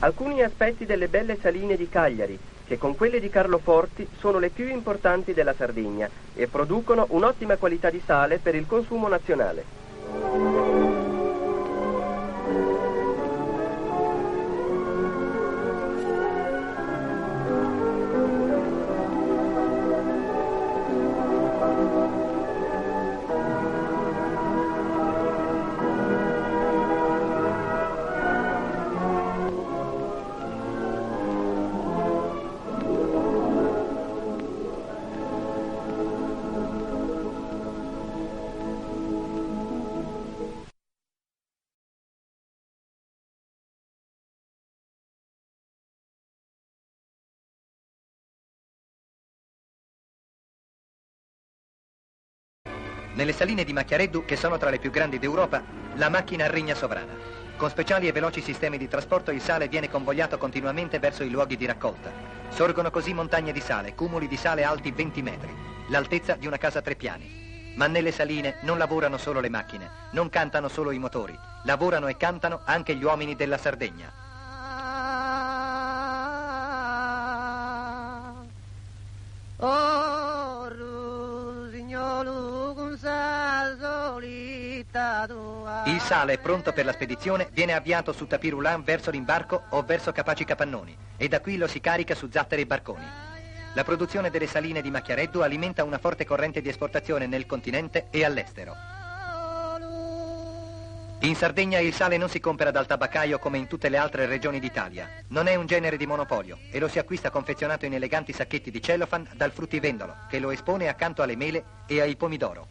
alcuni aspetti delle belle saline di Cagliari, che con quelle di Carloforti sono le più importanti della Sardegna e producono un'ottima qualità di sale per il consumo nazionale. Nelle saline di Macchiareddu, che sono tra le più grandi d'Europa, la macchina regna sovrana. Con speciali e veloci sistemi di trasporto il sale viene convogliato continuamente verso i luoghi di raccolta. Sorgono così montagne di sale, cumuli di sale alti 20 metri, l'altezza di una casa a 3 piani. Ma nelle saline non lavorano solo le macchine, non cantano solo i motori, lavorano e cantano anche gli uomini della Sardegna. Il sale, pronto per la spedizione, viene avviato su tapis roulant verso l'imbarco o verso capaci capannoni e da qui lo si carica su zattere e barconi. La produzione delle saline di Macchiareddu alimenta una forte corrente di esportazione nel continente e all'estero. In Sardegna il sale non si compra dal tabaccaio come in tutte le altre regioni d'Italia. Non è un genere di monopolio e lo si acquista confezionato in eleganti sacchetti di cellophane dal fruttivendolo, che lo espone accanto alle mele e ai pomidoro.